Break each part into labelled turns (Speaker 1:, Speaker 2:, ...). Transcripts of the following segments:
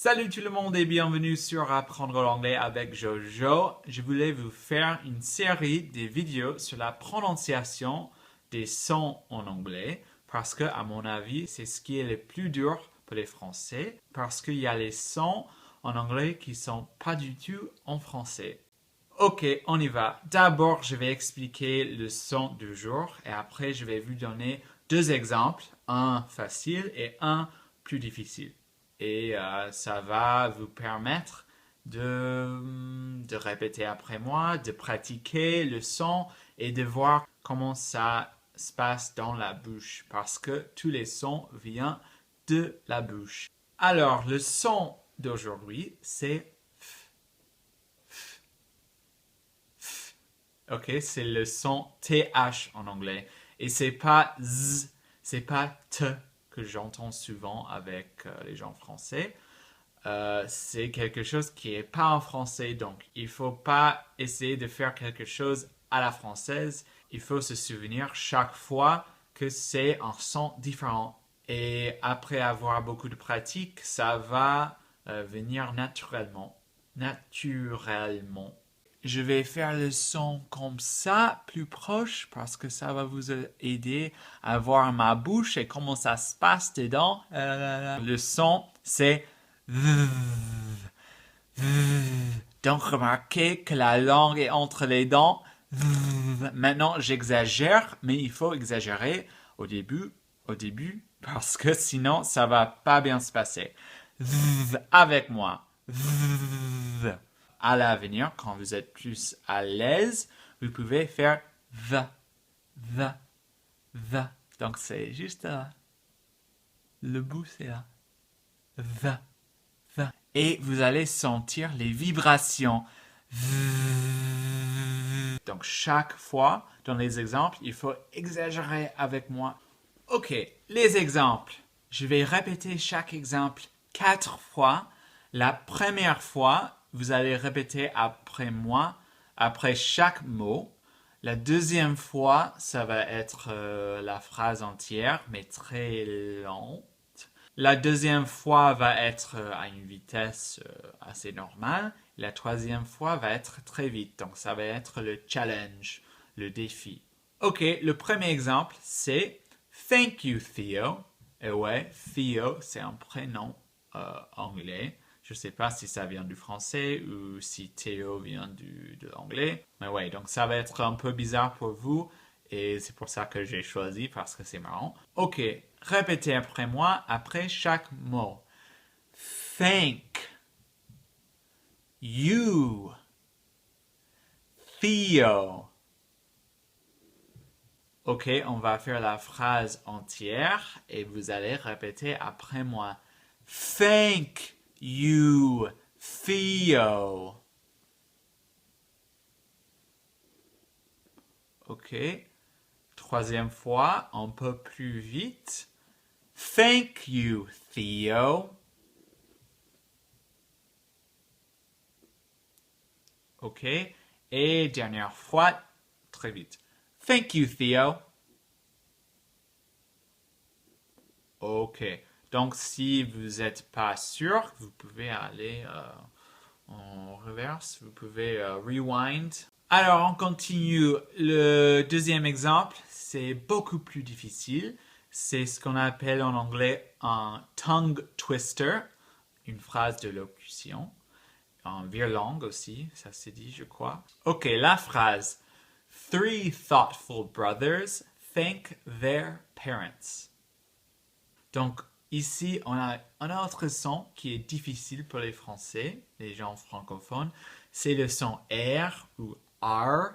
Speaker 1: Salut tout le monde et bienvenue sur Apprendre l'anglais avec Jojo. Je voulais vous faire une série de vidéos sur la prononciation des sons en anglais parce que, à mon avis, c'est ce qui est le plus dur pour les Français parce qu'il y a les sons en anglais qui sont pas du tout en français. Ok, on y va. D'abord, je vais expliquer le son du jour et après, je vais vous donner deux exemples, un facile et un plus difficile. Et ça va vous permettre de répéter après moi, de pratiquer le son et de voir comment ça se passe dans la bouche parce que tous les sons viennent de la bouche. Alors, le son d'aujourd'hui, c'est f, f, f. Ok, c'est le son TH en anglais. Et c'est pas Z, c'est pas T que j'entends souvent avec les gens français. C'est quelque chose qui est pas en français, donc il faut pas essayer de faire quelque chose à la française. Il faut se souvenir chaque fois que c'est un son différent. Et après avoir beaucoup de pratique, ça va venir naturellement. Naturellement. Je vais faire le son comme ça, plus proche, parce que ça va vous aider à voir ma bouche et comment ça se passe dedans. Le son, c'est donc remarquez que la langue est entre les dents. Maintenant, j'exagère, mais il faut exagérer au début, parce que sinon, ça va pas bien se passer. Avec moi. À l'avenir, quand vous êtes plus à l'aise, vous pouvez faire the. Donc c'est juste là. Le bout, c'est là. The. Et vous allez sentir les vibrations. Donc chaque fois, dans les exemples, il faut exagérer avec moi. Ok, les exemples. Je vais répéter chaque exemple 4 fois. La première fois, vous allez répéter après moi, après chaque mot. La deuxième fois, ça va être la phrase entière, mais très lente. La deuxième fois va être à une vitesse assez normale. La troisième fois va être très vite. Donc ça va être le challenge, le défi. Ok, le premier exemple, c'est Thank you, Theo. Et ouais, Theo, c'est un prénom anglais. Je ne sais pas si ça vient du français ou si Theo vient de l'anglais. Mais ouais, donc ça va être un peu bizarre pour vous. Et c'est pour ça que j'ai choisi parce que c'est marrant. Ok, répétez après moi, après chaque mot. Thank you, Theo. Ok, on va faire la phrase entière et vous allez répéter après moi. Thank you, Theo. Ok. Troisième fois, un peu plus vite. Thank you, Theo. Ok. Et dernière fois, très vite. Thank you, Theo. Ok. Donc, si vous n'êtes pas sûr, vous pouvez aller en reverse. Vous pouvez rewind. Alors, on continue. Le deuxième exemple, c'est beaucoup plus difficile. C'est ce qu'on appelle en anglais un tongue twister, une phrase de locution. En virlangue aussi, ça s'est dit, je crois. Ok, la phrase. Three thoughtful brothers thank their parents. Donc, ici, on a un autre son qui est difficile pour les Français, les gens francophones. C'est le son R ou R.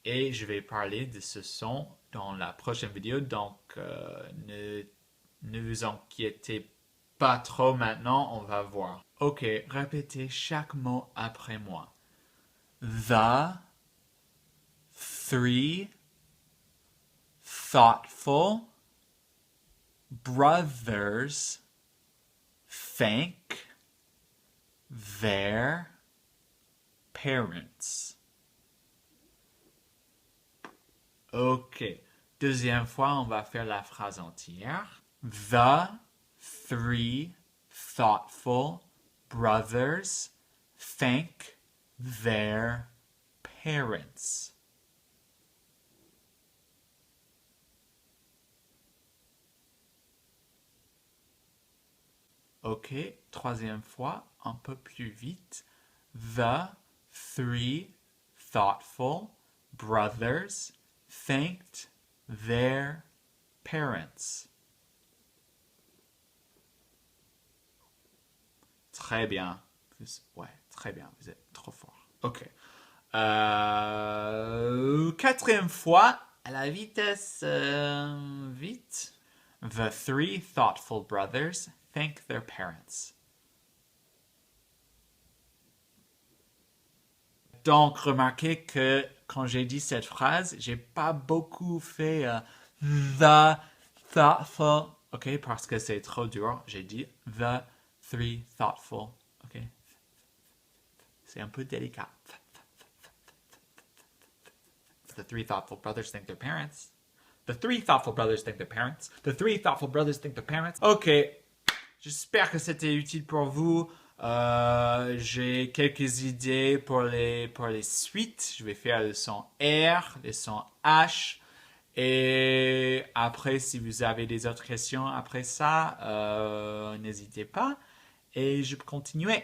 Speaker 1: Et je vais parler de ce son dans la prochaine vidéo. Donc, ne vous inquiétez pas trop maintenant, on va voir. Ok, répétez chaque mot après moi. The three thoughtful brothers thank their parents. Ok. Deuxième fois, on va faire la phrase entière. The three thoughtful brothers thank their parents. Ok, troisième fois, un peu plus vite. The three thoughtful brothers thanked their parents. Très bien. Ouais, très bien. Vous êtes trop fort. Ok. Quatrième fois, à la vitesse vite. The three thoughtful brothers thank their parents. Donc, remarquez que quand j'ai dit cette phrase, j'ai pas beaucoup fait the thoughtful, ok, parce que c'est trop dur. J'ai dit the three thoughtful, ok. C'est un peu délicat. The three thoughtful brothers thank their parents. The three thoughtful brothers thank their parents. The three thoughtful brothers thank their parents. Ok, j'espère que c'était utile pour vous. J'ai quelques idées pour les suites. Je vais faire le son R, le son H. Et après, si vous avez des autres questions après ça, n'hésitez pas. Et je peux continuer.